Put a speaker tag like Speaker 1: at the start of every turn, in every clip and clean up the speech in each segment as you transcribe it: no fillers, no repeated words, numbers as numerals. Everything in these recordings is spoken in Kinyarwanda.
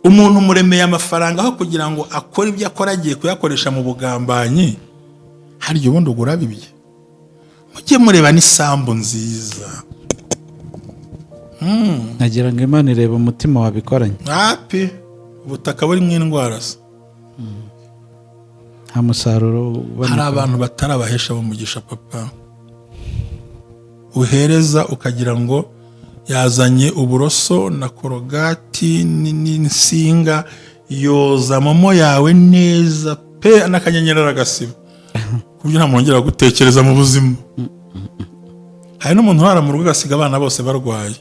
Speaker 1: umuntu muremeye amafaranga aho kugira ngo akore ibyo akora agiye kuyakoresha mu bugambanyi, harya ubundi ugura bibye. Mujye mureba n'isambu nziza.
Speaker 2: nagira ngo Imana ireba umutima wabikoranye.
Speaker 1: Api ubutaka burimo indwara se.
Speaker 2: Nta musaruro uboneka.
Speaker 1: Hari abantu batarabahesha bumugisha papa, uhereza ukagira ngo yazanye uburoso na korogati n'insinga yoza momo yawe neza pe n'akanyenyeri agasiba kubyo nta muntu ongera gutekereza mu buzima. Hari n'umuntu urara mu rugo agasiga abana bose barwaye.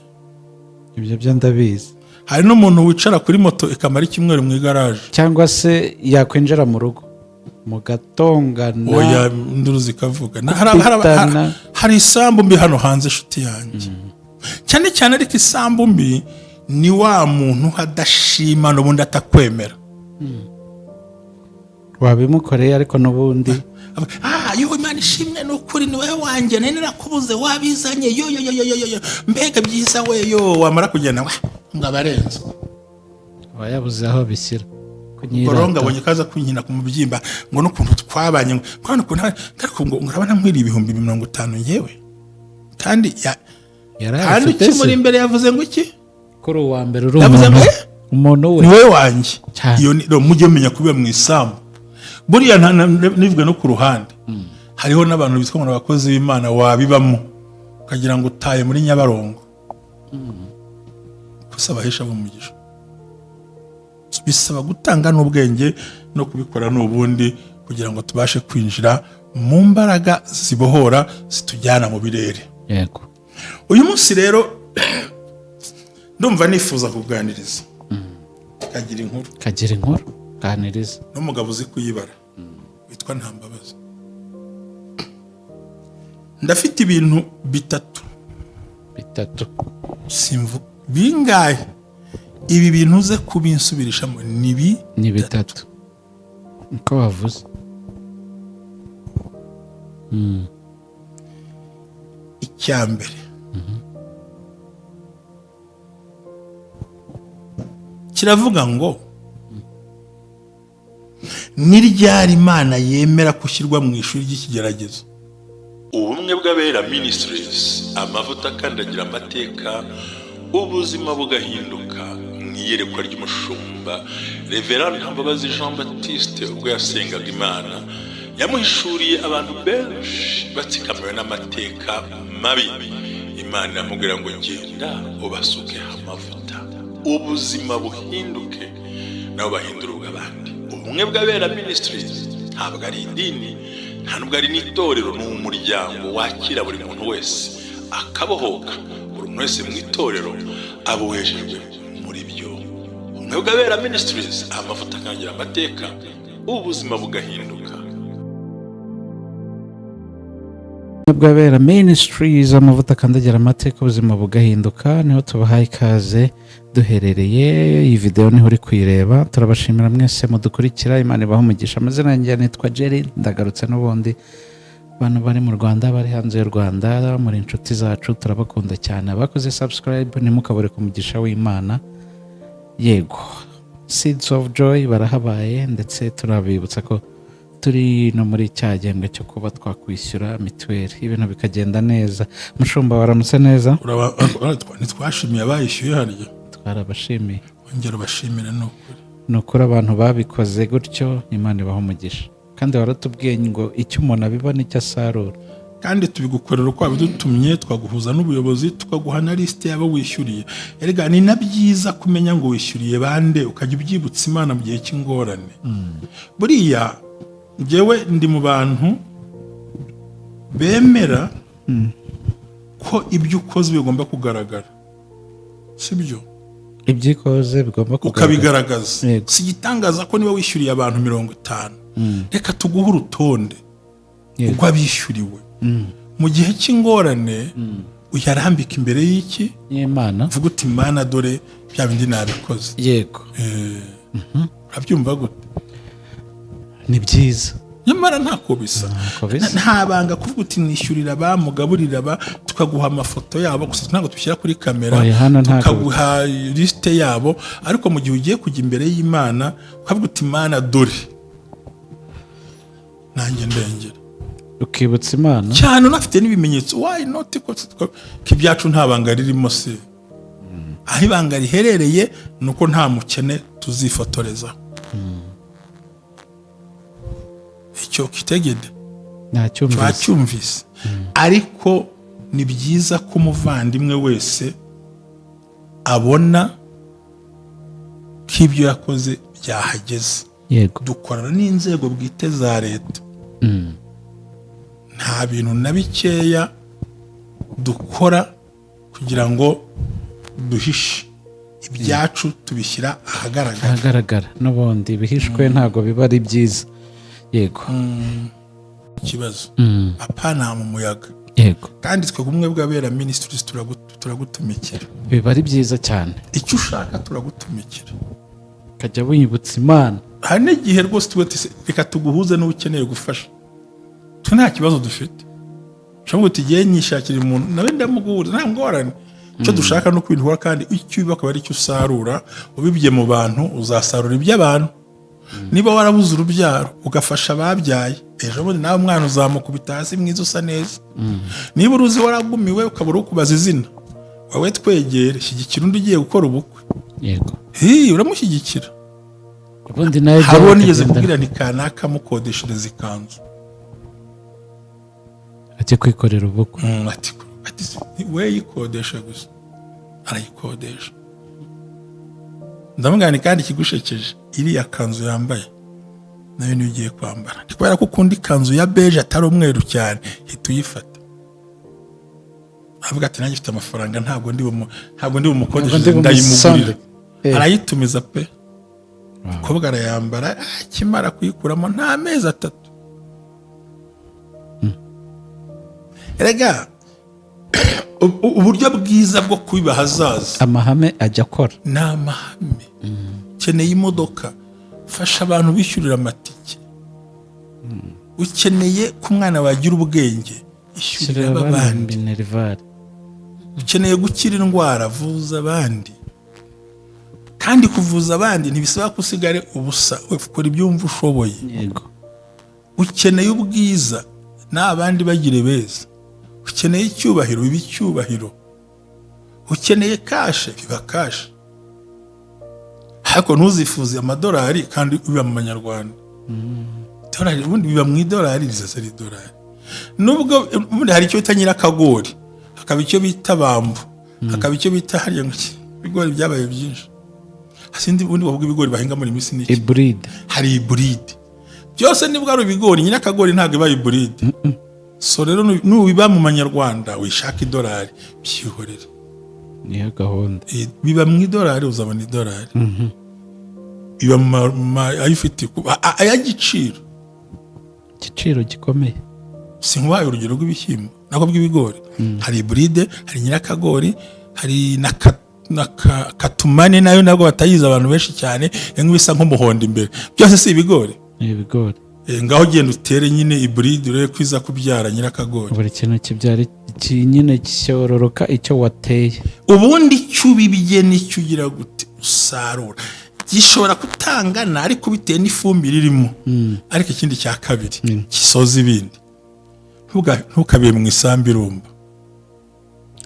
Speaker 2: Ibyo byo ndabizi.
Speaker 1: Hari n'umuntu wicara kuri moto ikamara icyumweru mu igaraje,
Speaker 2: cyangwa se yakwinjira mu rugo mugatongana,
Speaker 1: oya induru zikavuga. Hari isambu mbi hano hanze inshuti yanjye, cyane cyane ariko isambu mbi ni wa muntu hadashima n'ubundi atakwemera.
Speaker 2: wabimukoreye ariko n'ubundi
Speaker 1: yo Imana ishimwe n'ukuri ni wowe wanjye nari narakubuze wabizanye yo mbega byiza we yo, wamara kugenda ngo abarenze
Speaker 2: wayabuze aho bishyira.
Speaker 1: Boronga abonye kaza kunkina ku mubyimba ngo n'ukuntu twabanye ngo urabona nkwiri 50,000 ngewe kandi kimuri imbere yavuze ngo iki
Speaker 2: kuri uwa mbere uri umuntu we
Speaker 1: ni wowe wanjye. Iyo ni mujye menya kubiba mu isambu. Buriya nivwe no ku ruhande hariho n'abantu bitwa ngo abakozi b'Imana wabibamo ukagira ngo utaye muri Nyabarongo. Gusa bahesha bumugisha bisaba gutanga n'ubwenge no kubikora n'ubundi kugira ngo tubashe kwinjira mu mbaraga zibohora zitujyana mu birere.
Speaker 2: Yego.
Speaker 1: Uyu munsi rero ndumva nifuza kuganiriza
Speaker 2: kagira inkuru ganiriza
Speaker 1: n'umugabo uzi kuyibara witwa Ntambabazi. Ndafite ibintu bitatu simvu bingahe ibi bintu uze kubinsubirishamo ni bitatu
Speaker 2: uko wavuze.
Speaker 1: Icyambere kiravuga ngo ni ryari Imana yemera gushyirwa mu ishuri ry'ikigeragezo. Ubumwe bw'Abera Ministries, amavuta akandagira amateka, ubuzima bugahinduka. Mwiyerekwa ry'umushumba Reverend Ntambabazi Jean Baptiste ubwo yasengaga Imana yamuhishuriye abantu benshi batsikamiwe n'amateka mabi. Imana yamubwira ngo genda ubasuke amavuta ubuzima buhinduke nabo bahindura ubw'abandi. Ubumwe bw'Abera Ministries ntabwo ari idini, nta nubwo ari n'itorero, ni umuryango wakira buri muntu wese akabohoka. Buri muntu wese mu itorero abohejejwe muri byo. Ubumwe bw'Abera Ministries, amavuta akangira amateka, ubuzima bugahinduka.
Speaker 2: bw'Abera Ministries, amavuta akandagira amateka, ubuzima bugahinduka, niho tubahaye ikaze duherereye. Iyi video niho uri kuyireba. Turabashimira mwese mudukurikira, Imana ibahe umugisha. Amazina yanjye nitwa Jerry, ndagarutse n'ubundi. Abantu bari mu Rwanda, bari hanze y'u Rwanda, muri inshuti zacu, turabakunda cyane. Abakoze subscribe ntimukabure ku mugisha w'Imana. Yego, Seeds of Joy barahabaye, ndetse turabibutsa ko turi no muri cya gihembwe cyo kuba twakwishyura mituweli, ibintu bikagenda neza. Mushumba waramutse neza?
Speaker 1: Ntitwashimiye abayishyuye harya
Speaker 2: twarabashimiye.
Speaker 1: Ongera bashimire
Speaker 2: ni ukuri abantu babikoze gutyo, Imana ibaha umugisha. Kandi waratubwiye ngo icyo umuntu abibona icyo asarura,
Speaker 1: kandi tubigukorera uko wabidutumye, twaguhuza n'ubuyobozi tukaguha na lisite y'abo wishyuriye. Erega ni na byiza kumenya ngo wishyuriye bande, ukajya ubyibutsa Imana mu gihe cy'ingorane. Buriya njyewe ndi mu bantu bemera ko ibyo ukoze bigomba kugaragara, sibyo?
Speaker 2: ibyo ukoze bigomba
Speaker 1: ukabigaragaza. Si gitangaza ko niba wishyuriye abantu 50, reka tuguhe urutonde uko abishyuriwe mu gihe cy'ingorane, uyarambika imbere y'iki
Speaker 2: y'Imana,
Speaker 1: vuga uti Imana dore bya bindi nabikoze.
Speaker 2: Yego.
Speaker 1: Urabyumva gute?
Speaker 2: Ni byiza.
Speaker 1: nyamara ntako bisa. Nta banga kuvuga uti nishyurira bamugaburira ba tukaguha amafoto yabo gusa ntabwo tubishyira kuri kamera, tukaguha liste yabo, ariko mu gihe ugiye kujya imbere y'Imana ukavuga uti Imana dore nanjye ndengera,
Speaker 2: ukibutsa Imana
Speaker 1: cyane unafite n'ibimenyetso. Why not ko ibyacu nta banga ririmo se? Aho ibanga riherereye nuko nta mukene tuzifotoreza. Icyo kitegede twacyumvise, ariko ni byiza ko umuvandimwe wese abona ko ibyo yakoze byahageze. Dukorana n'inzego bwite za leta, nta bintu na bikeya dukora kugira ngo duhishe ibyacu, tubishyira ahagaragara.
Speaker 2: N'ubundi bihishwe ntago biba ari byiza. Yego,
Speaker 1: ikibazo apana mu muyaga.
Speaker 2: Yego,
Speaker 1: kandi twe Ubumwe bw'Abera Ministries turagutumikira,
Speaker 2: biba ari byiza cyane.
Speaker 1: Icyo ushaka turagutumikira,
Speaker 2: kajya wibutsa Imana.
Speaker 1: Hari n'igihe rwose reka tuguhuze n'ukeneye gufasha, twe nta kibazo dufite. Ushobora kuti igihe nyishakira umuntu nawe ndamuguhuza, nta ngorane. Icyo dushaka no kwintura, kandi icyo biba akaba ari cyo usarura. Ubibye mu bantu uzasarura iby'abantu. Niba warabuze urubyaro ugafasha ababyaye, ejo bundi nawe umwana uzamukubita hasi mwiza usa neza. Niba uruzi waragumiwe ukabura ukubaza izina, wowe twegere, shyigikira undi ugiye gukora ubukwe.
Speaker 2: Yego,
Speaker 1: uramushyigikira.
Speaker 2: Ubundi nawe
Speaker 1: habo nigeze kubwira ni kanaka mukodeshereza ikanzu,
Speaker 2: ati kwikorera ubukwe.
Speaker 1: Ati we yikodesha gusa, arayikodesha. Ndamugani kandi kigushekeje, iriya kanzu yambaye nayo niyo ugiye kwambara. Kubera ko ukunda ikanzu ya beige atari umweru cyane, hita uyifata. Avuga ati nanjye mfite amafaranga, ntabwo ndi bumukodeshereze, ndayimugurira. Arayitumiza pe, umukobwa arayambara, akimara kuyikuramo nta mezi 3. Erega uburyo bwiza bwo kubiba hazaza,
Speaker 2: amahame ajya akora.
Speaker 1: Ni amahame. Ukeneye imodoka, fasha abantu bishyurira amatike. Ukeneye ko umwana wagira ubwenge, ishyurira abandi. Ukeneye gukira indwara, vuza abandi. Kandi kuvuza abandi ntibisaba kusigare ubusa, ukora ibyo wumva ushoboye.
Speaker 2: Yego.
Speaker 1: Ukeneye ubwiza, n'abandi bagire beza. Ukeneye icyubahiro, biba icyubahiro. Ukeneye kashe, biba kashe. Ariko ntuzifuze amadolari kandi biba mu manyarwanda. Dolari ubundi biba mu idolari, rizasa ari dolari. Nubwo ubundi hari icyo bita nyirakagori, hakaba icyo bita bambu, hakaba icyo bita hariya ngo ibigori byabaye byinshi. Hasindi ubundi bavuga ibigori bahinga muri misi n'iki?
Speaker 2: Hybrid.
Speaker 1: Hari hybrid. Byose nibwo ari ibigori, nyirakagori ntabwo iba hybrid. So rero nubiba mu manyarwanda wishaka idolari, byihorera.
Speaker 2: Niyo gahunda.
Speaker 1: Biba mu idolari, uzabona idolari. Biba ayifite ayagiciro.
Speaker 2: Igiciro gikomeye.
Speaker 1: Sinwaye urugero rw'ibishyimbo nako bw'ibigori. Hari hybrid, hari nyirakagori, hari na katumane nayo nabwo batayiza abantu benshi cyane, nk'ibisa nk'umuhondo imbere. Byose si ibigori.
Speaker 2: Ibigori.
Speaker 1: Ngaho genda utere nyine hybrid urebe kwiza kubyara nyirakagori.
Speaker 2: Buri kintu kibyara nyine cyororoka icyo wateye.
Speaker 1: Ubundi cyubibye n'icyo ugira gute usarura. Gishobora kutangana ariko bitewe n'ifumbire irimo. Ariko ikindi cya kabiri kisoza ibindi. Ntukabiye mu isambu irumba.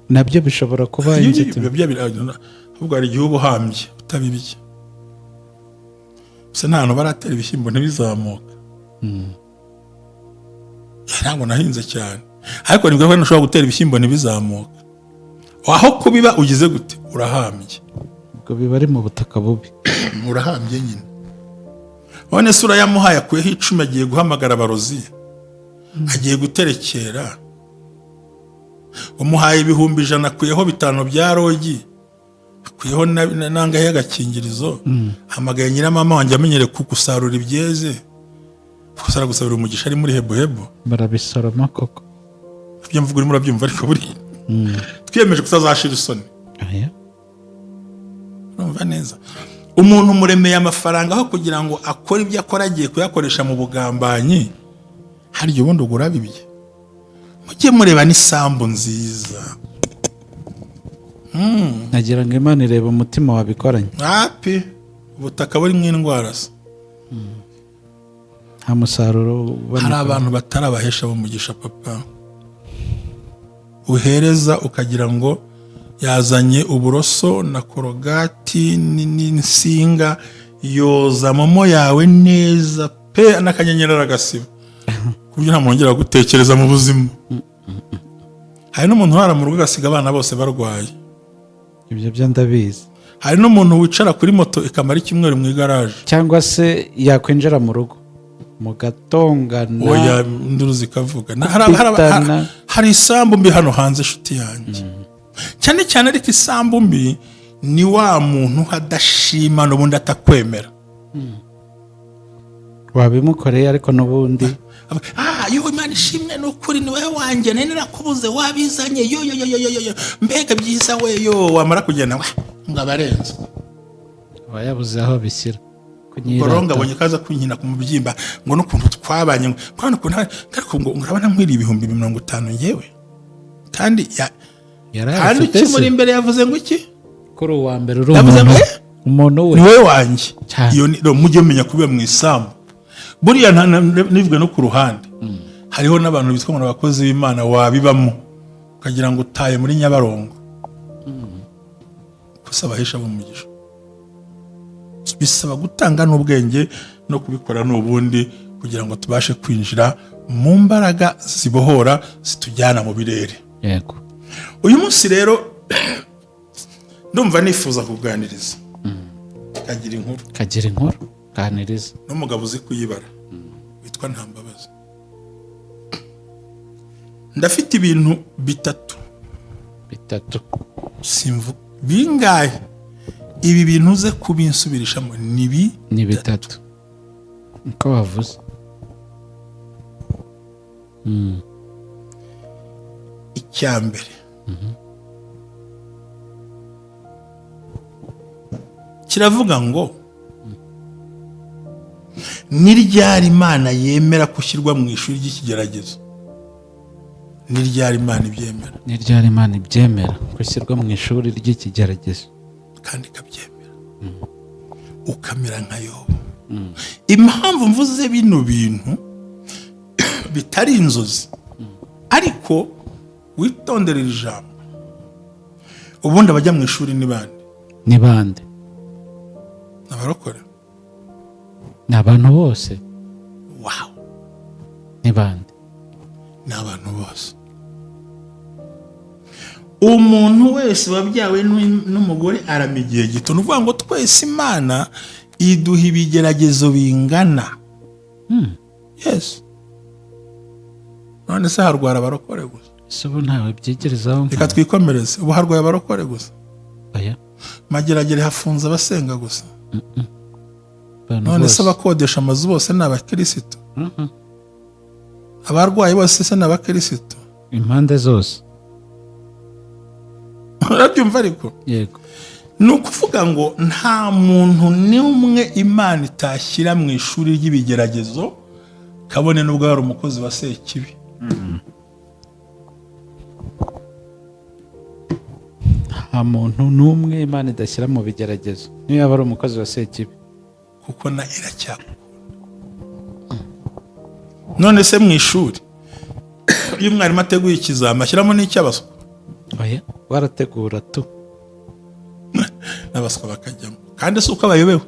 Speaker 2: Nabyo bishobora kuba inzitizi.
Speaker 1: Ahubwo hari igihe uba uhambye utabibye. Gusa nta hantu baratera ibishyimbo ntibizamuka. Ntabwo nahinze cyane, ariko nibwo ko nashobora gutera ibishyimbo ntibizamuka. Aho kubiba ugize gute urahambye.
Speaker 2: Ubwo biba ari mu butaka bubi.
Speaker 1: Urahambye nyine. None se urayamuhaye akuyeho 10 agiye guhamagara abarozi, agiye guterekera. Umuhaye 100 akuyeho 5 bya rogi, akuyeho nanga y'agakingirizo. Hamagaye nyiramama wanjye amenyere kukusarura ibyeze. Kusara gusabira umugisha ari muri hebo.
Speaker 2: Barabisoroma koko.
Speaker 1: Ibyo mvuga uri murabyumva ariko buri. Twiyemeje kutazashira isoni.
Speaker 2: Aya.
Speaker 1: Urumva neza. Umuntu muremeye amafaranga aho kugira ngo akore ibyo akora agiye kuyakoresha mu bugambanyi, harya ubundi ugura bibye mujye mureba n'isambu nziza
Speaker 2: nagira ngo Imana ireba umutima wabikoranye.
Speaker 1: api ubutaka burimo indwara se
Speaker 2: nta musaruro uboneka.
Speaker 1: hari abantu batarabahesha bumugisha papa uhereza ukagira ngo yazanye uburoso na korogati n'insinga yoza momo yawe neza pe n'akanyenyeri agasiba kuburyo nta muntu wongera gutekereza mu buzima. hari n'umuntu urara mu rugo agasiga abana bose barwaye.
Speaker 2: ibyo byo ndabizi.
Speaker 1: hari n'umuntu wicara kuri moto ikamara icyumweru mu igaraje,
Speaker 2: cyangwa se yakwinjira mu rugo mugatongana
Speaker 1: oya induru zikavuga. hari isambu mbi hano hanze inshuti yanjye, cyane cyane ariko isambu mbi ni wa muntu adashima n'ubundi atakwemera.
Speaker 2: wabimukoreye ariko n'ubundi
Speaker 1: yo Imana ishimwe n'ukuri ni wowe wanjye nari narakubuze wabizanye yo mbega byiza we yo wamara kugenda ngo abarenze
Speaker 2: wayabuze aho bishyira
Speaker 1: Boronga abonye kaza kwinkina ku mubyimba ngo n'ukuntu twabanye ngo urabona nkwiri 50 ngewe kandi kimuri imbere yavuze ngo iki
Speaker 2: kuri uwa mbere uri umuntu we
Speaker 1: ni wowe wanjye. iyo ni mujye menya kubiba mu isambu buriya nivwe no ku ruhande. hariho n'abantu bitwa ngo abakozi b'Imana wabibamo ukagira ngo utaye muri Nyabarongo gusa bahesha bumugisha. bisaba gutanga n'ubwenge no kubikora n'ubundi kugira ngo tubashe kwinjira mu mbaraga zibohora zitujyana mu birere.
Speaker 2: yego
Speaker 1: uyu munsi rero ndumva nifuza kuganiriza
Speaker 2: kagira inkuru ganiriza
Speaker 1: n'umugabo uzi kuyibara witwa Ntambabazi. ndafite ibintu bitatu simvu bingahe ibi bintu uze kubinsubirishamo ni bitatu
Speaker 2: uko wavuze.
Speaker 1: icyambere kiravuga ngo ni ryari Imana yemera gushyirwa mu ishuri ry'ikigeragezo. ni ryari Imana ibyemera
Speaker 2: gushyirwa mu ishuri ry'ikigeragezo
Speaker 1: kandi ikabyemera ukamera nka Yobu. impamvu mvuze bino bintu bitari inzozi ariko witondere iri jambo. ubundi abajya mu ishuri ni bande? Abarokora
Speaker 2: ni abantu bose.
Speaker 1: wow
Speaker 2: ni bande?
Speaker 1: ni abantu bose. umuntu wese wabyawe n'umugore arama igihe gito. ni ukuvuga ngo twese Imana iduha ibigeragezo bingana. yes none se harwara abarokore gusa?
Speaker 2: ese ubu ntawe byigerezaho?
Speaker 1: reka twikomereze. ubu harwaye abarokore gusa?
Speaker 2: oya
Speaker 1: Mageragere hafunze abasenga gusa? none se abakodesha amazu bose ni abakirisitu? abarwayi bose se ni abakirisitu?
Speaker 2: impande zose.
Speaker 1: urabyumva ariko?
Speaker 2: yego.
Speaker 1: ni ukuvuga ngo nta muntu n'umwe Imana itashyira mu ishuri ry'ibigeragezo kabone n'ubwo hari umukozi wa Sekibi.
Speaker 2: nta muntu n'umwe Imana idashyira mu bigeragezo niyo yaba ari umukozi wa Sekibi
Speaker 1: kuko na iracyakunda. none se mu ishuri iyo umwarimu ateguye ikizama ashyiramo n'icy'abaswa?
Speaker 2: oya barategura tu
Speaker 1: n'abaswa bakajyamo. kandi si uko abayobewe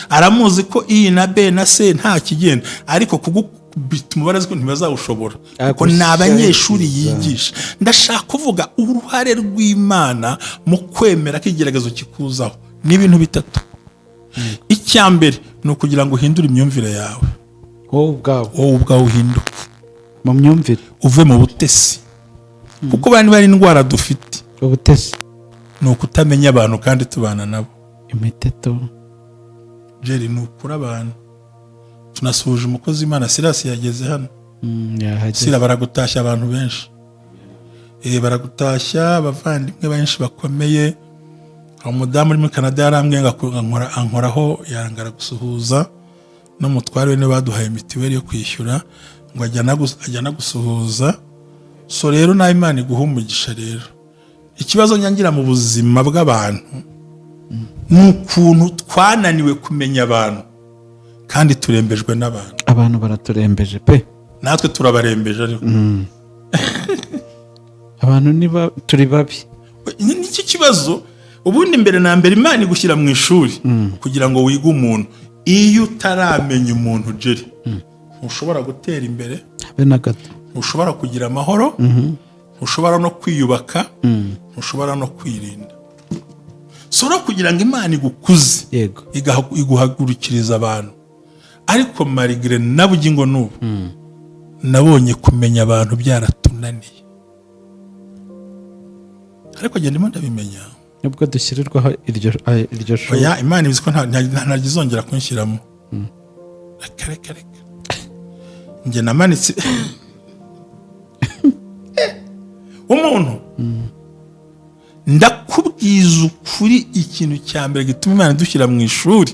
Speaker 1: aramuzi ko iyi na B na C nta kigenda ariko kugubita umubare ko ntibazawushobora kuko ni abanyeshuri yigisha. ndashaka kuvuga uruhare rw'Imana mu kwemera ko igeragezo kikuzaho ni ibintu bitatu. icyambere ni ukugira ngo uhindure imyumvire yawe. wowe ubwawe uhinduke
Speaker 2: mu myumvire,
Speaker 1: uve mu butesi. kuko bari indwara dufite.
Speaker 2: ubutesi
Speaker 1: ni ukutamenya abantu kandi tubana nabo.
Speaker 2: imiteto
Speaker 1: Jerry ni ukuri abantu. tunasuhuje umukozi w'Imana Silas yageze hano. Sira baragutashya abantu benshi. baragutashya abavandimwe benshi bakomeye. umudamu uri muri Canada yarambwiye ngo ankoraho yarangara gusuhuza n'umutware we baduhaye mitiweli yo kwishyura ngo ajya gusuhuza. So rero nawe Imana iguha umugisha. Rero ikibazo nyangira mu buzima bw'abantu ni ukuntu twananiwe kumenya abantu kandi turembejwe n'abantu.
Speaker 2: Abantu baraturembeje pe,
Speaker 1: natwe turabarembeje. Ariko
Speaker 2: abantu turi babi.
Speaker 1: Niki kibazo? Ubundi mbere na mbere Imana igushyira mu ishuri kugira ngo wige umuntu. Iyo utaramenya umuntu Jerry, ntushobora gutera imbere,
Speaker 2: habe na gato.
Speaker 1: Ntushobora kugira amahoro, ntushobora no kwiyubaka, ntushobora no kwirinda. Sora kugira ngo Imana igukuze,
Speaker 2: yego,
Speaker 1: iguhagurukiriza abantu. Ariko marigre nabugingo n'ubu nabonye kumenya abantu byaratunaniye. Ariko genda Imana ndabimenya.
Speaker 2: Nubwo dushyirirwaho iryo shuri.
Speaker 1: Oya, Imana izi ko nta gizongera kunshyiramo. Reka njye namanitse umuntu. Ndakubwiza ukuri, ikintu cya mbere gituma Imana dushyira mu ishuri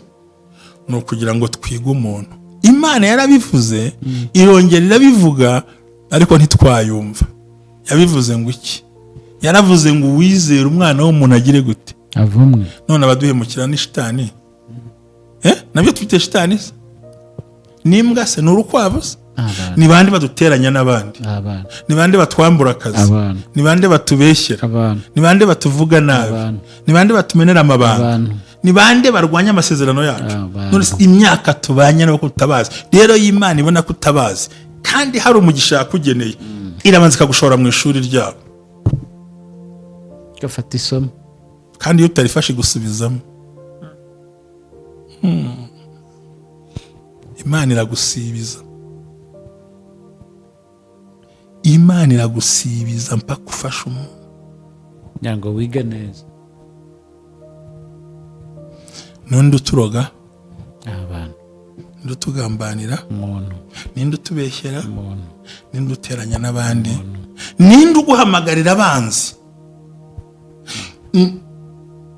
Speaker 1: ni ukugira ngo twige umuntu. Imana yarabivuze, irongera irabivuga, ariko ntitwayumva. Yabivuze ngo iki? Yaravuze ngo uwizere umwana w'umuntu agire gute?
Speaker 2: Avumwe.
Speaker 1: None abaduhemukira ni shitani. Nabyo twite shitani se? Nimbwa se? N'urukwavu se? Ni bande baduteranya n'abandi? Ni bande batwambura akazi? Ni bande batubeshyera? Ni bande batuvuga nabi? Ni bande batumenera amabanga? Ni bande barwanya amasezerano yacu? None imyaka tubanye nabo kutabazi. Rero y'Imana ibona kutabazi kandi hari umugisha yakugeneye, irabanza ikagushora mu ishuri ryabo,
Speaker 2: gafata isomo,
Speaker 1: kandi iyo utarifashe gusubizamo. Imana iragusibiza. Imana iragusibiza mpaka ufashe umuntu
Speaker 2: kugira ngo wige neza.
Speaker 1: Nundi uturoga
Speaker 2: abantu,
Speaker 1: ninde utugambanira
Speaker 2: umuntu,
Speaker 1: ninde utubeshyera
Speaker 2: umuntu,
Speaker 1: ninde uteranya n'abandi, ninde uguhamagarira abanzi.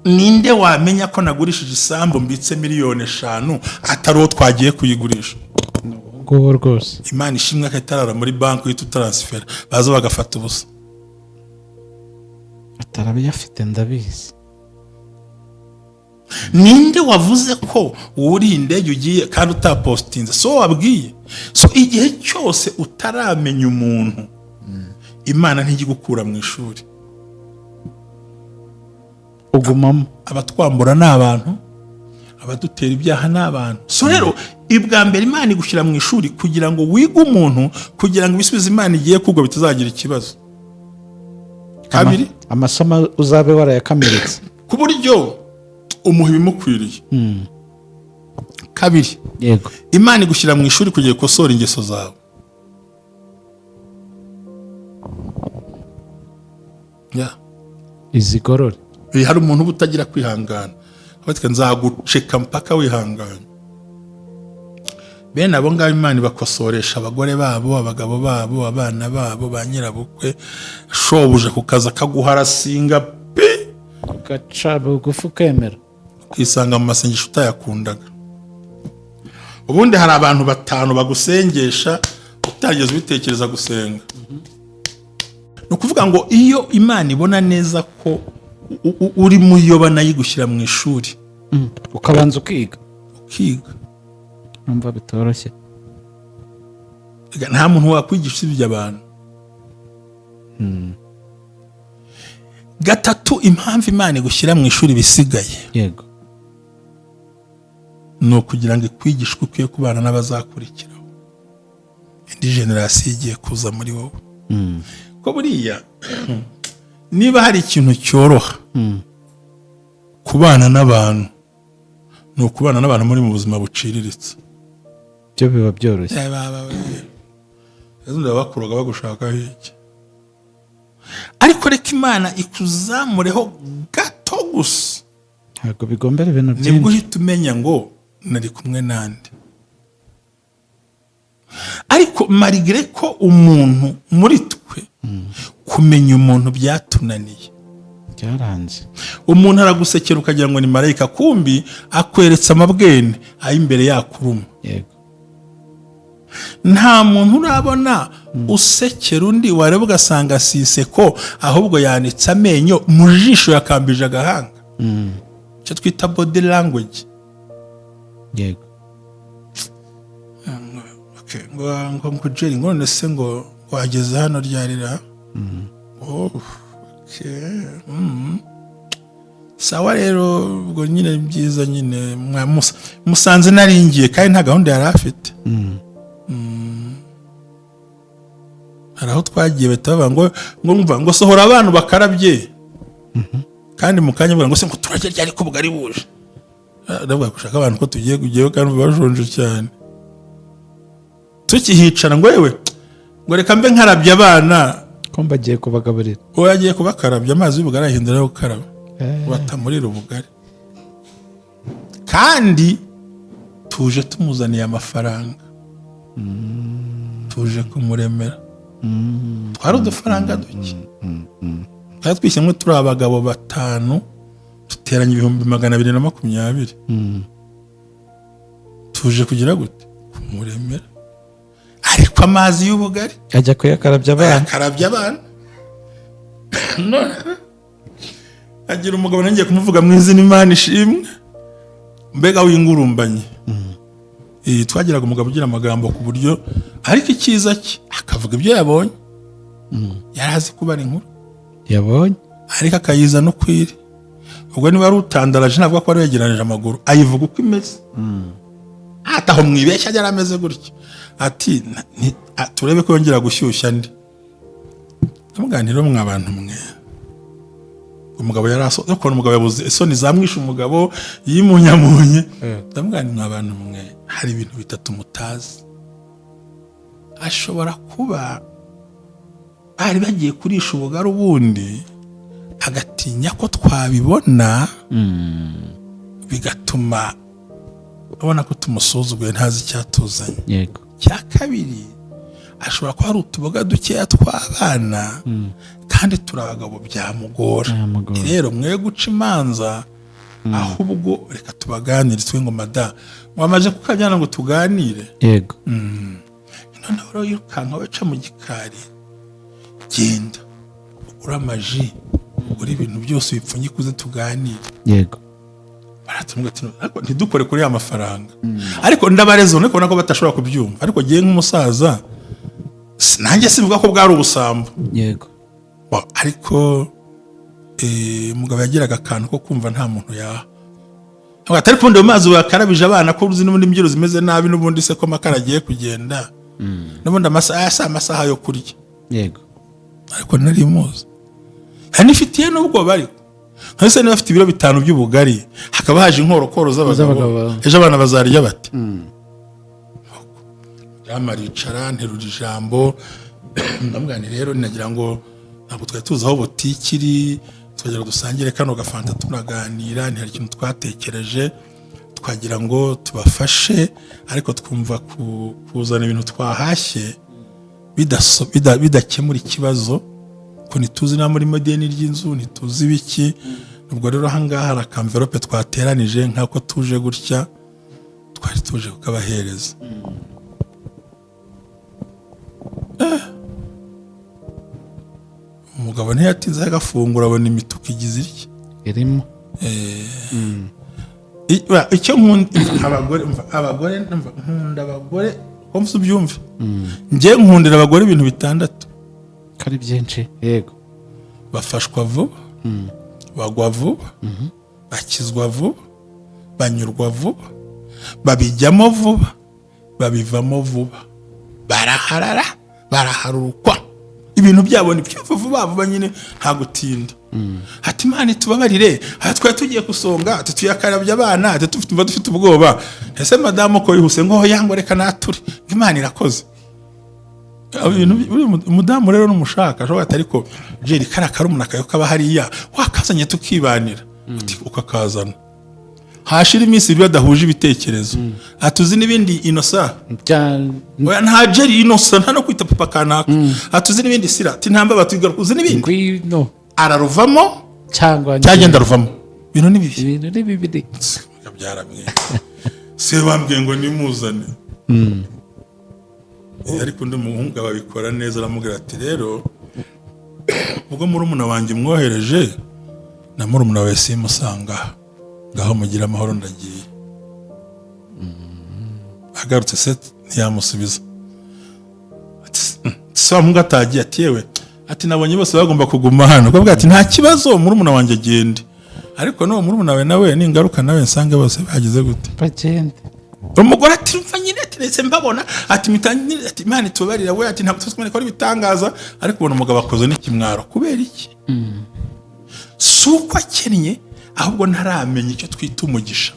Speaker 1: Ninde wamenya ko nagurishije isambu mbitse miliyoni 5 atari uwo twagiye kuyigurisha?
Speaker 2: Ngo rwose
Speaker 1: Imana ishimwe ko itarara muri banki yitu transfer baza bagafata ubusa.
Speaker 2: atarabiyafite ndabizi.
Speaker 1: Ninde wavuze ko uri indege ugiye kandi utapostinze? So wabwiye. So igihe cyose utaramenya umuntu, Imana ntigigukura mu ishuri.
Speaker 2: Ugumamo.
Speaker 1: Abatwambura n'abantu, abadutera ibyaha n'abantu. So rero ibwa mbere Imana igushyira mu ishuri kugira ngo wige umuntu, kugira ngo ibisubizo Imana igiye kugwa bitazagira ikibazo. Kabiri,
Speaker 2: amasomo uzabe warayakamiritse
Speaker 1: ku buryo umuha ibimukwiriye. Kabiri,
Speaker 2: yego,
Speaker 1: Imana igushyira mu ishuri kugira gukosora ingeso zawe.
Speaker 2: izigorore.
Speaker 1: Hari umuntu uba utagira kwihangana, abatwa nzaguceka mpaka wihangana. Bene abo ngabo Imana bakosoresha abagore babo, abagabo babo, abana babo, ba nyirabukwe. Shobuje kukaza kaguharasinga pe,
Speaker 2: ugaca bugufi ukemera,
Speaker 1: ukisanga mu masengesho utayakundaga. Ubundi hari abantu 5 bagusengesha utageze ubitekereza gusenga. No kuvuga ngo iyo Imana ibona neza ko uri muyobana yigushyira mu ishuri,
Speaker 2: ukabanza ukiga, numva bitoroshye.
Speaker 1: Nta muntu wakwigisha ibyo abantu. Gatatu, impamvu Imana igushyira mu ishuri bisigaye,
Speaker 2: yego,
Speaker 1: no kugira ngo ikwigishwe ukwiye kubana n'abazakurikiraho, indi generasiyo igiye kuza muri wowe. Ko buriya niba hari ikintu cyoroha kubana n'abantu, ni ukubana n'abantu muri mu buzima buciriritse.
Speaker 2: byo biba byoroshye.
Speaker 1: Ezo bakuroga bagushaka iki? Ariko reka Imana ikuzamureho gato gusa,
Speaker 2: ntabwo bigombera ibintu byinshi.
Speaker 1: nibwo uhita umenya ngo nari kumwe nande. Ariko marigre ko umuntu muri twe kumenya umuntu byatunaniye,
Speaker 2: byaranze.
Speaker 1: Umuntu aragusekera ukagira ngo ni marayika, kumbi akweretse amabwene ayi imbere yakuruma.
Speaker 2: Yego,
Speaker 1: nta muntu urabona usekera undi wareba ugasanga si iseko ahubwo yanitse amenyo mu jisho yakambije agahanga. Icyo twita body language.
Speaker 2: yego
Speaker 1: ngo Jerry ngo none se ngo wageze hano ryarira. Sawa rero ubwo nyine byiza nyine musanze naringiye kandi nta gahunda yari afite. Hari aho twagiye batavuga ngo sohora abantu bakarabye kandi mu kanya ngo se ngo turajya ryari ko bugari buje. Ndavuga gushaka abantu ko tugiye kugiyeho kandi bashonje cyane. Tukihicara ngo yewe ngo reka mbe nkarabye abana
Speaker 2: ko mbagiye kubagaburira.
Speaker 1: Uwo yagiye kubakarabya amazi y'ubugari ahindura yo gukaraba. Batamurira ubugari. Kandi tuje tumuzaniye amafaranga. Tuje kumuremera. Twari udufaranga duke. Kandi twishyemwe turi abagabo 5 duteranye 220. Tuje kugira gute? Kumuremera. Ariko amazi y'ubugari
Speaker 2: ajya kuyakarabya abana.
Speaker 1: Akarabya abana. Agira umugabo nangiye kumuvuga mu izina Imana ishimwe. Mbega w'ingurumbanye. Twagiraga umugabo ugira amagambo ku buryo ariko icyiza cye akavuga ibyo yabonye. Yarazi kubara inkuru
Speaker 2: yabonye
Speaker 1: ariko akayiza no kwiri. Ubwo niba ari utandaraje navuga ko ari yegeranije amaguru ayivuga uko imeze. Ataho mwibeshya yari ameze gutyo. Ati turebe ko yongera gushyushya ndi. Ndamuganira mw'abantu mwe. Umugabo yarasoze ko umugabo yabuze isoni zamwisha umugabo yimunyamunye. Ndamuganira mw'abantu mwe hari ibintu bitatu mutazi. Ashobora kuba bari bagiye kurisha ubugari ubundi agatinya ko twabibona bigatuma abona ko tumusuzuguye ntazi icyatuzanye.
Speaker 2: yego
Speaker 1: Cya kabiri ashobora kuba hari utuboga dukeya tw'abana kandi turabagabo byamugora. Rero mwe guca imanza ahubwo reka tubaganire twe ngo mada wamaje kukabyana ngo tuganire.
Speaker 2: yego
Speaker 1: Noneho rero yirukanka weca mu gikari genda ugura amaji ugura ibintu byose bipfunyika uze tuganire.
Speaker 2: yego
Speaker 1: Baratumwe ariko ntidukore kuri ya mafaranga. Ariko ndabarezo niko nako batashobora kubyumva. Ariko giye nk'umusaza nanjye sivuga ko bwari ubusambo.
Speaker 2: yego
Speaker 1: Ariko umugabo yagiraga akantu ko kumva nta muntu yaha. Atari kundi mu mazi bakarabije abana ko uruzi n'ubundi mbyiro zimeze nabi n'ubundi se ko makara agiye kugenda. N'ubundi amasaha yo kurya.
Speaker 2: yego
Speaker 1: Ariko nari muzi. Hanifitiye n'ubwo bari. Hase niba afite ibiro 5 by'ubugari hakaba haje inkorokoro z'abagabo. Ejo abana bazarya bati. Yamaricara nterura ijambo. Ndamugani rero nagira ngo ntabwo twari tuzi aho botiki iri twagera dusangire kano gafanta tunaganira ntihari ikintu twatekereje twagira ngo tubafashe ariko twumva kuzana ibintu twahashye bidakemura ikibazo ko ntituzi na muri modeni ry'inzu ntituzi biki. Ubwo rero ahangaha hari akamverope twateranije nk'ako tuje gutya twari tuje kukabahereza. Umugabo ntiyatinze agafungura abona imituku igize iki
Speaker 2: irimo.
Speaker 1: Icyo abagore nkunda abagore ko mvuze ubyumve. Njye nkundira abagore ibintu 6
Speaker 2: kari byinshi. yego
Speaker 1: bafashwa vuba, bagwa vuba, bakizwa vuba, banyurwa vuba, babijyamo vuba, babivamo vuba, baraharara, baraharurukwa. Ibintu byabo ni byo vuba nyine nta gutinda. Ati Imana tubabarire, twari tugiye kusonga, tuyakarabye abana, dufite ubwoba. Ese madamu ko yihuse ngo yangoreka nature. Imana irakoze. Umudamu rero n'umushaka ashobora atari ko Jerry karakarumuna kayo kaba hariya wakazanye tukibanira. Ukakazana. Hashira iminsi ibyo adahuje ibitekerezo. Atuzi n'ibindi inosa. Oya nta Jerry inosa nta no kwita papa kanaka. Atuzi n'ibindi sira. Ati ntamba batugaruka uzi n'ibindi.
Speaker 2: Ngwino.
Speaker 1: Araruvamo
Speaker 2: cyangwa
Speaker 1: cyagenda ruvamo. Ibintu ni bibi.
Speaker 2: Ibintu ni bibiri.
Speaker 1: Byaramwe. Se wambwiye ngo nimuzane. ariko undi muhungu ababikora neza, aramubwira ati rero ubwo murumuna wanjye mwohereje na murumuna we simusanga, ngaho mugira amahoro ndagiye. Agarutse se ntiyamusubiza, ati se muhungu atagiye, ati yewe, ati nabonye bose bagomba kuguma hano. Akavuga ati nta kibazo murumuna wanjye agende, ariko no murumuna we nawe ningaruka nawe nsange bose bagize gute
Speaker 2: bagende.
Speaker 1: Umugore ati mva nyine tiretse mbabona, ati mitanye, ati Imana itubarira we, ati ntabwo tuzimane ko ari bitangaza, ariko ubona umugabo akoze n'ikimwaro. Kubera iki? Suko akennye, ahubwo ntaramenya icyo twita umugisha.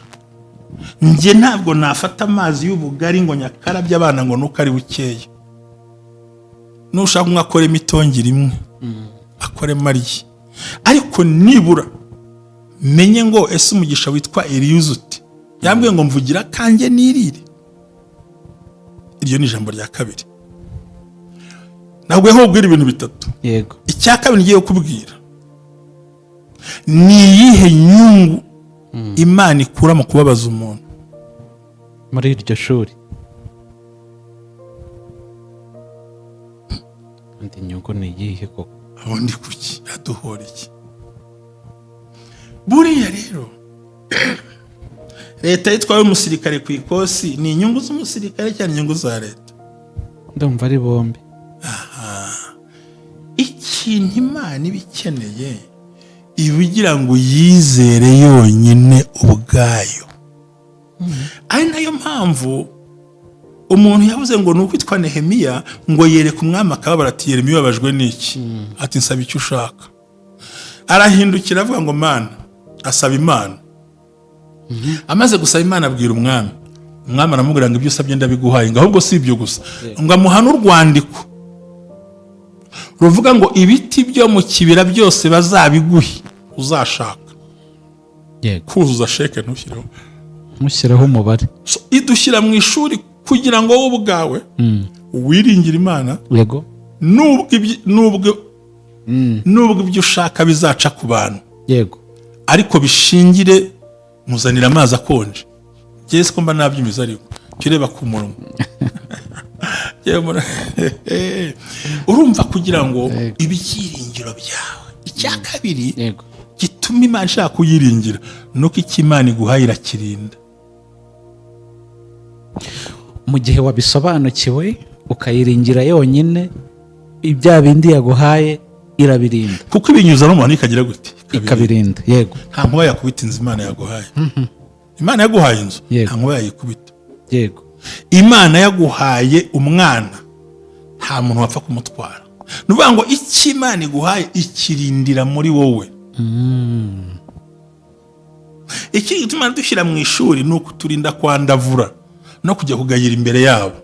Speaker 1: Nje ntabwo nafata amazi y'ubugari ngo nyakarabye abana ngo nuko ari bukeye. Nushaka mwakore imitongera imwe, akore Mariya, ariko nibura menye ngo ese umugisha witwa Eliyuzuti yambwiye ngo mvugira kanjye nirire. Iryo ni ijambo rya kabiri. Ntabwo yahubwira ibintu bitatu.
Speaker 2: Yego.
Speaker 1: Icya kabiri ngiye kubwira ni iyihe nyungu Imana ikura mu kubabaza umuntu
Speaker 2: muri iryo shuri. Andi nyungu ni iyihe koko?
Speaker 1: Abundi kuki aduhora iki? Buriya rero leta yitwaye umusirikare ku ikosi, ni inyungu z'umusirikare cyane inyungu za leta?
Speaker 2: Ndumva ari bombi.
Speaker 1: Ikintu Imana ibikeneye ibigira ngo yizere yonyine ubwayo. Ari nayo mpamvu umuntu yavuze ngo nukwitwa Nehemiya ngo yereka umwami akababara, ati Yeremiya ubabajwe n'iki? Ati nsaba icyo ushaka. Arahindukira avuga ngo Mana, asaba Imana. Amaze gusaba Imana abwira umwami. Umwami aramubwira ngo ibyo usabye ndabiguhaye, ngo ahubwo si ibyo gusa, ngo amuhane urwandiko ruvuga ngo ibiti byo mu kibira byose bazabiguhe uzashaka.
Speaker 2: Yego.
Speaker 1: Kuzuza sheke
Speaker 2: mushyiraho umubare.
Speaker 1: Idushyira mu ishuri kugira ngo wowe ubwawe wiringire Imana.
Speaker 2: Yego.
Speaker 1: Nubwo ibyo ushaka bizaca ku bantu.
Speaker 2: Yego.
Speaker 1: Ariko bishingire muzanira amazi akonje. Jese ko mba nabyimiza, ariko kireba ku murongo. Urumva kugira ngo ibyiringiro byawe. Icya kabiri gituma Imana ishaka kuyiringira nuko icyo Imana iguhaye irakirinda.
Speaker 2: Mu gihe wabisobanukiwe ukayiringira yonyine, ibya bindi yaguhaye irabirinda.
Speaker 1: Kuko ibinyuza no muntu ikagira gute?
Speaker 2: Ikabirinda. Yego.
Speaker 1: Nta nkuba yakubita inzu Imana yaguhaye. Imana yaguhaye inzu, nta nkuba yayikubita.
Speaker 2: Yego.
Speaker 1: Imana yaguhaye umwana, nta muntu wapfa kumutwara. Nuvuga ngo icyo Imana iguhaye ikirindira muri wowe. Iki gituma dushyira mu ishuri ni ukuturinda kwandavura no kujya kugayira imbere yabo.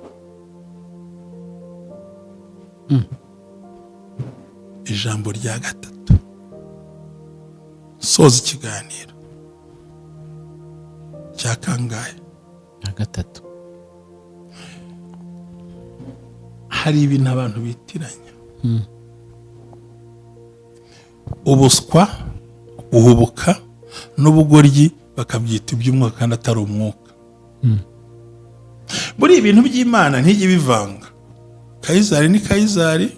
Speaker 1: Ijambo rya gatatu soza ikiganiro cya kangahe?
Speaker 2: gatatu.
Speaker 1: Hari ibintu abantu bitiranya. Ubuswa, uhubuka n'ubugoryi bakabyita iby'umwuka kandi atari umwuka. Buri ibintu by'Imana ntijye bivanga. Kayizari ni Kayizari,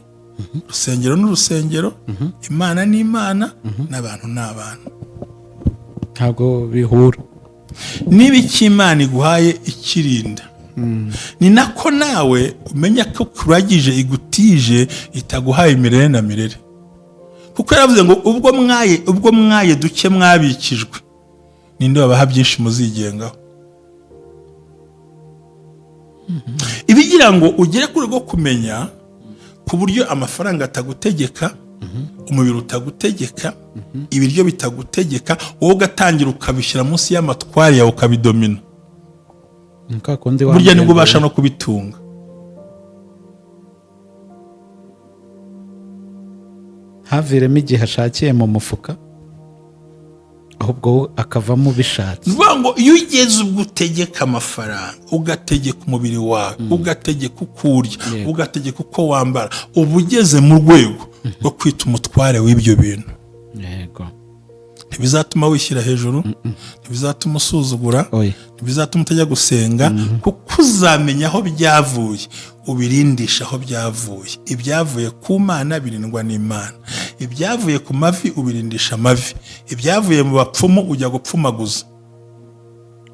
Speaker 1: urusengero n'urusengero, Imana ni Imana, n'abantu ni abantu.
Speaker 2: Ntabwo bihura.
Speaker 1: Niba icyo Imana iguhaye ikirinda, ni nako nawe umenya ko kuragije igutije itaguhaye imirere na mirere. Kuko yaravuze ngo ubwo mwaye duke mwabikijwe, ninde wabaha byinshi muzigengaho. Ibigira ngo ugere kuri rwo kumenya ku buryo amafaranga atagutegeka, umubiri utagutegeka, ibiryo bitagutegeka, wowe ugatangira ukabishyira munsi y'amatwari yawe ukabidomina. Burya nibwo ubasha no kubitunga.
Speaker 2: Haviremo igihe ashakiye mu mufuka, ahubwo akavamo bishatse.
Speaker 1: Nuvuga ngo iyo ugeze ubwo utegeka amafaranga, ugategeka umubiri wawe, ugategeka uko urya, ugategeka uko wambara, uba ugeze mu rwego rwo kwita umutware w'ibyo bintu.
Speaker 2: Yego.
Speaker 1: Ntibizatuma wishyira hejuru, ntibizatuma usuzugura, bizatuma utajya gusenga, kuko uzamenya aho byavuye, ubirindisha aho byavuye. Ibyavuye ku Mana birindwa n'Imana, ibyavuye ku mavi ubirindisha amavi, ibyavuye mu bapfumu ujya gupfumaguza,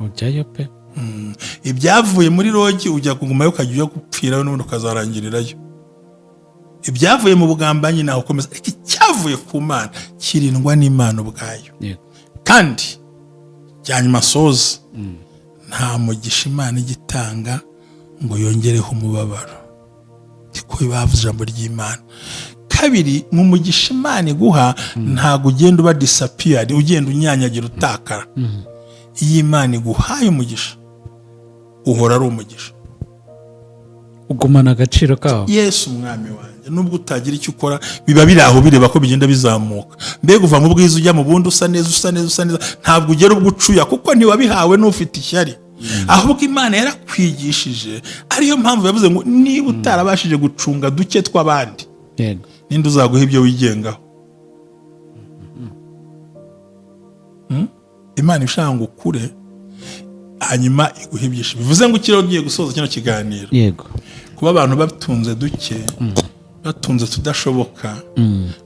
Speaker 2: ujyayo pe.
Speaker 1: ibyavuye muri rogi ujya kugumayo ukajya ujya gupfirayo n'ubundi ukazarangirirayo. Ibyavuye mu bugambanyi naho ukomeza, ariko icyavuye ku Mana kirindwa n'Imana ubwayo. Kandi cyanyuma soza, nta mugisha Imana igitanga ngo yongereho umubabaro, niko bavuze ijambo ry'Imana. Kabiri, mu mugisha Imana iguha ntago ugenda uba disappear, ugenda unyanyagira utakara. Iyi Imana iguhaye umugisha uhora ari umugisha,
Speaker 2: ugumana agaciro kawo.
Speaker 1: Yesu umwami wanjye, nubwo utagira icyo ukora biba biri aho bireba ko bigenda bizamuka. Mbega uva mu bwiza ujya mu bundi usa neza, ntabwo ugera ubwo ucuya, kuko ntiwabihawe n'ufite ishyari. Ahubwo Imana yarakwigishije, ariyo mpamvu yavuze ngo niba utarabashije gucunga duke tw'abandi, ninde uzaguha ibyo wigengaho? Imana ishaka ngo ukure, hanyuma iguha ibyishimo. Bivuze ngo ukiriho ugiye gusoza kino kiganiro, kuba abantu batunze duke, batunze tudashoboka,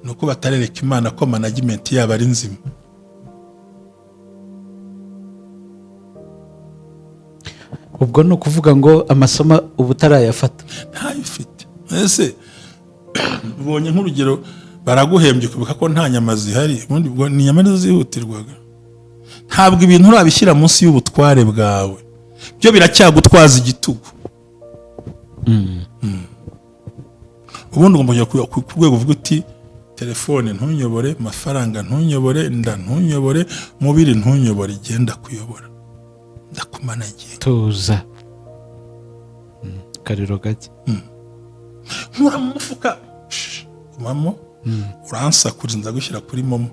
Speaker 1: nuko batarereka Imana ko management yabo ari nzima.
Speaker 2: Ubwo ni ukuvuga ngo amasomo ubu utarayafata
Speaker 1: ntayifite. Ese ubonye nk'urugero, baraguhembye kuvuga ko nta nyama zihari, ubundi ubwo ni inyama nizo zihutirwaga. Ntabwo ibintu urabishyira munsi y'ubutware bwawe, byo biracyagutwaza igitugu. Ubundi ugomba kujya ku rwego uvuga uti telefone ntunyobore, amafaranga ntunyobore, inda ntunyobore, mubiri ntunyobore, igenda kuyobora, ndakumanagiye.
Speaker 2: Tuza kariro gake,
Speaker 1: nkura mu mufuka, mamo uransakuriza, ndagushyira kuri momo.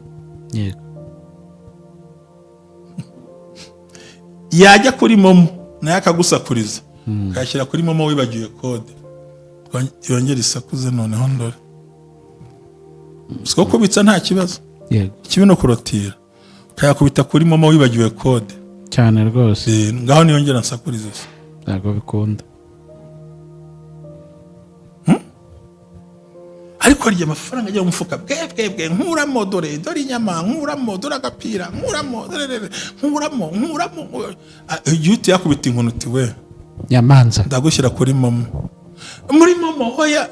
Speaker 1: Yajya kuri momo naye akagusakuriza, ukayashyira kuri momo wibagiwe kode, yongera isakuze. Noneho ndore siko kubitsa nta kibazo, ikibi no kurotira, ukayakubita kuri momo wibagiwe kode
Speaker 2: cyane rwose.
Speaker 1: Ngaho niyongera nsakurize,
Speaker 2: ntabwo bikunda.
Speaker 1: ariko rya amafaranga ajya mu mufuka, bwe nkuramo, dore inyama, nkuramo, dore agapira, nkuramo, igihe utiyakubita inkoni uti we
Speaker 2: nyamanza,
Speaker 1: ndagushyira kuri momo, muri momo hoya,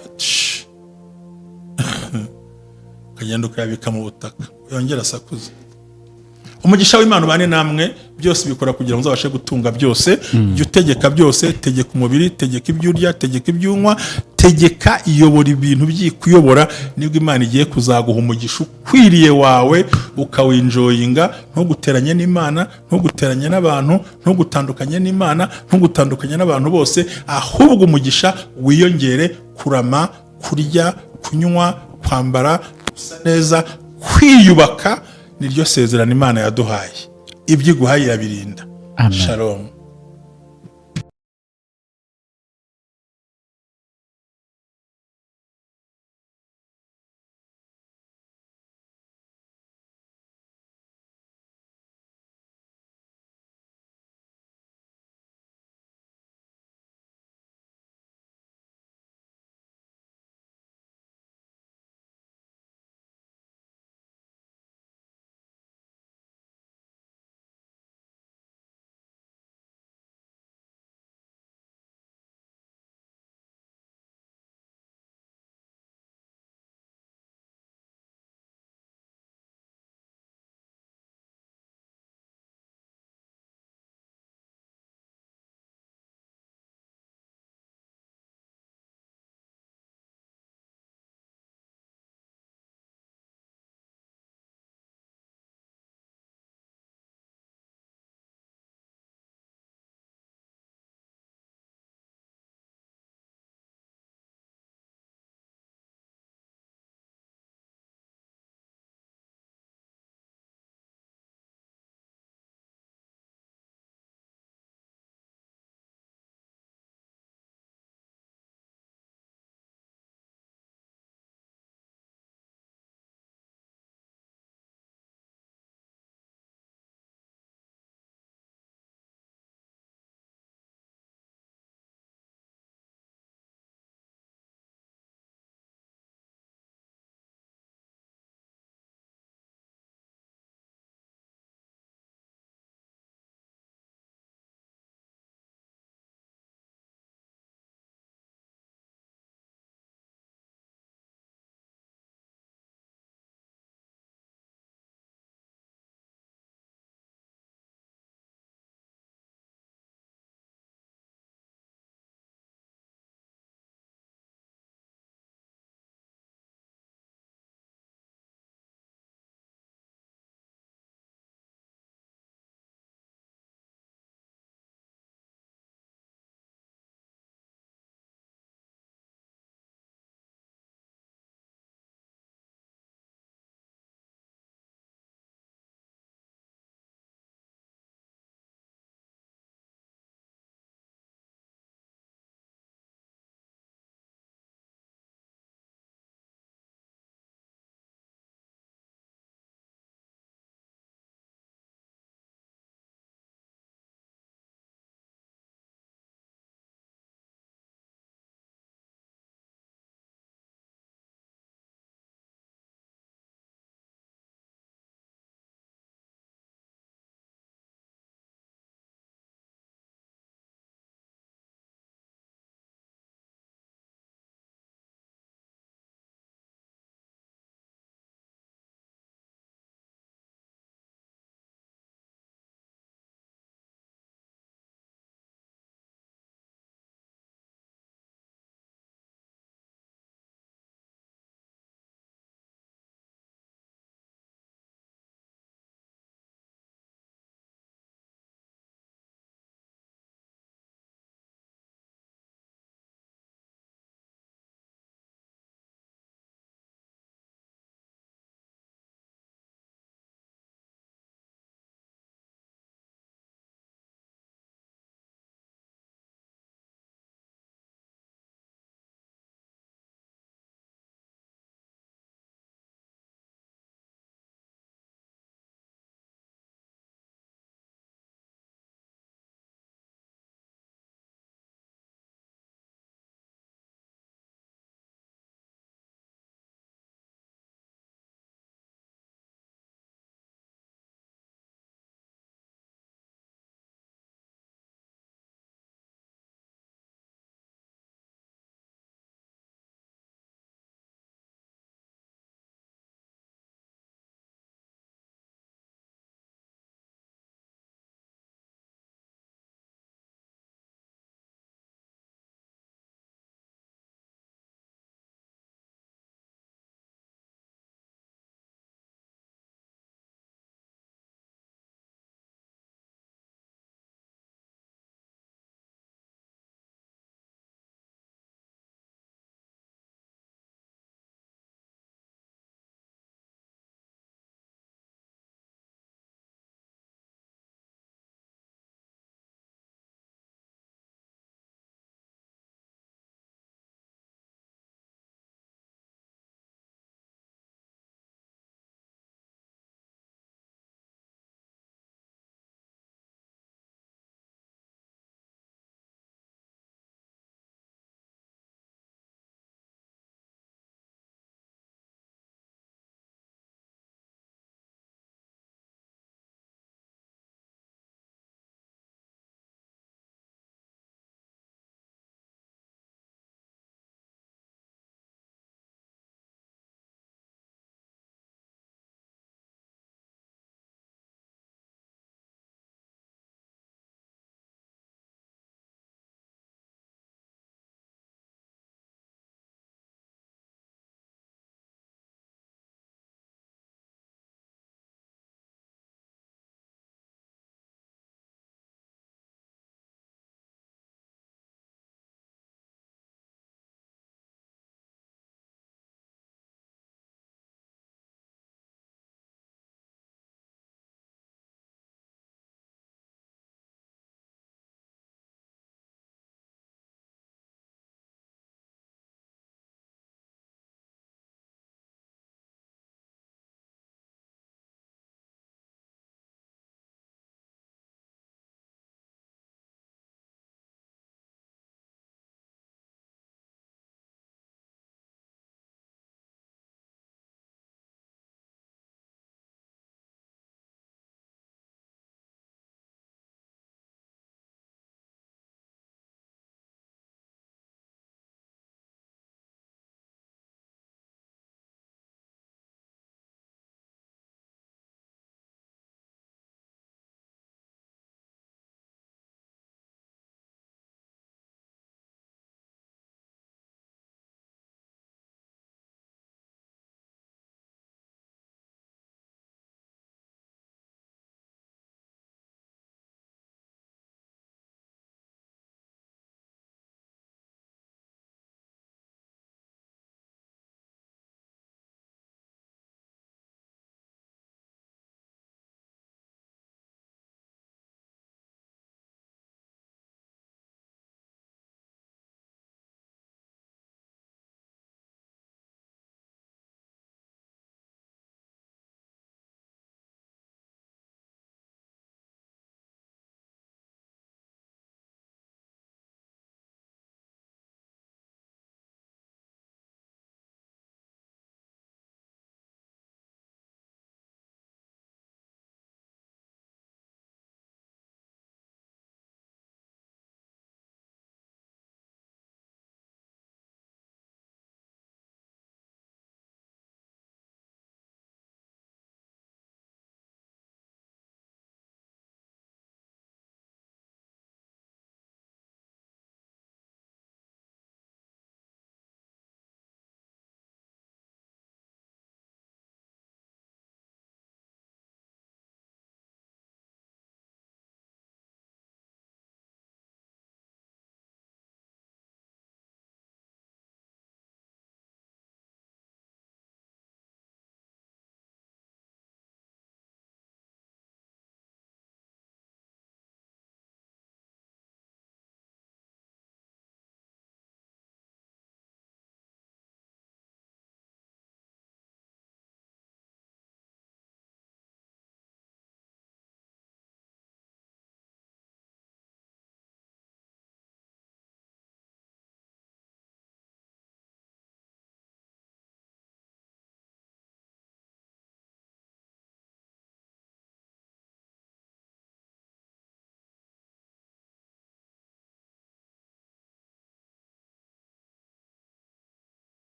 Speaker 1: ukagenda ukayabika mu butaka, yongera asakuza. Umugisha w'Imana ubane namwe, byose bikora kugira ngo uzabashe gutunga byose. Jya utegeka byose, tegeka umubiri, tegeka ibyo urya, tegeka ibyo unywa, tegeka, iyobora ibintu byikuyobora, nibwo Imana igiye kuzaguha umugisha ukwiriye wawe, ukawinjoyinga. Ntuguteranye n'Imana, ntuguteranye n'abantu, ntugutandukanye n'Imana, ntugutandukanye n'abantu bose, ahubwo umugisha wiyongere, kurama, kurya, kunywa, kwambara, gusa neza, kwiyubaka. Niryo sezerano Imana yaduhaye, ibyo iguhaye irabirinda. Shalom.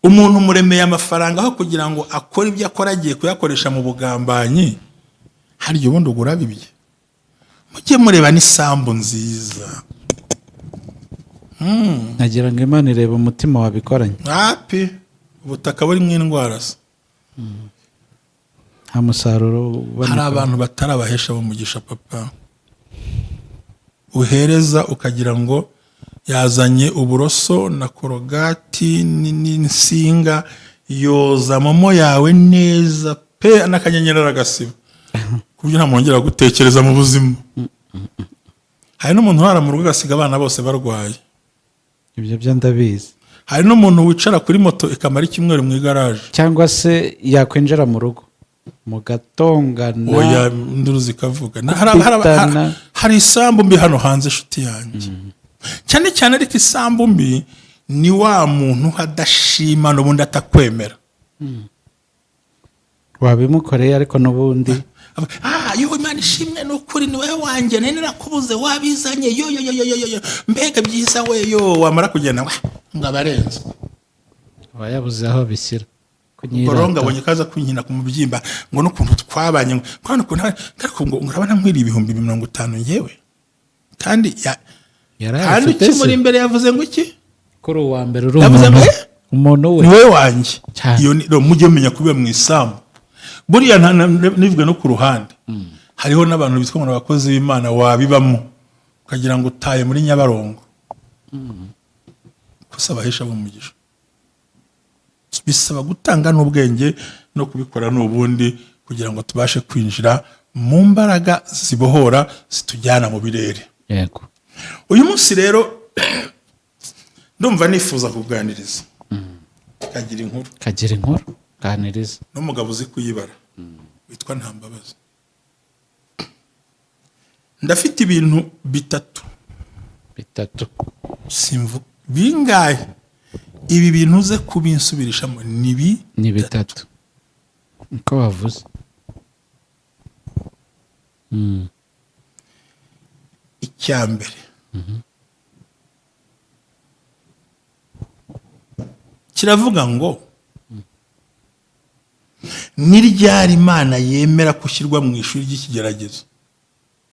Speaker 1: umuntu muremeye amafaranga aho kugira ngo akore ibyo akora agiye kuyakoresha mu bugambanyi, harya ubundi ugura bibye. Mujye mureba n'isambu nziza.
Speaker 2: nagira ngo Imana ireba umutima wabikoranye.
Speaker 1: Api ubutaka burimo indwara se.
Speaker 2: nta musaruro uboneka.
Speaker 1: Hari abantu batarabahesha bumugisha papa, uhereza ukagira ngo yazanye uburoso na korogati n'insinga yoza momo yawe neza pe n'akanyenyeri agasiba kubyo nta mwongera gutekereza mu buzima. Hari n'umuntu urara mu rugo agasiga abana bose barwaye.
Speaker 2: Ibyo byo ndabizi.
Speaker 1: Hari n'umuntu wicara kuri moto ikamara icyumweru mu igaraje,
Speaker 2: cyangwa se yakwinjira mu rugo mugatongana,
Speaker 1: oya induru zikavuga. Hari isambu mbi hano hanze inshuti yanjye, cyane cyane ariko isambu mbi ni wa muntu adashima n'ubundi atakwemera.
Speaker 2: wabimukoreye ariko n'ubundi
Speaker 1: yo Imana ishimwe n'ukuri ni wowe wanjye nari narakubuze wabizanye yo mbega byiza we yo, wamara kugenda ngo abarenze
Speaker 2: wayabuze aho bishyira.
Speaker 1: Goronga abonye kaza kunkina ku mubyimba ngo n'ukuntu twabanye ngo urabona nkwiri 50,000 ngewe kandi kandi kimuri imbere yavuze ngo iki
Speaker 2: kuri uwa mbere uri umuntu we
Speaker 1: ni wowe wanjye. Iyo ni mujye menya kubera mu isambu buriya nivuga no ku ruhande. Hariho n'abantu bitwa ngo abakozi b'Imana wabibamo ukagira ngo utaye muri Nyabarongo gusa bahesha bumugisha. Bisaba gutanga n'ubwenge no kubikora n'ubundi kugira ngo tubashe kwinjira mu mbaraga zibohora zitujyana mu birere.
Speaker 2: Yego.
Speaker 1: Uyu munsi rero ndumva nifuza kuganiriza kagira inkuru ganiriza n'umugabo uzi kuyibara witwa Ntambabazi. Ndafite ibintu bitatu simvu bingahe ibi bintu uze kubinsubirishamo ni bitatu
Speaker 2: uko wavuze.
Speaker 1: Icyambere kiravuga ngo ni ryari Imana yemera kushyirwa mu ishuri ry'ikigeragezo.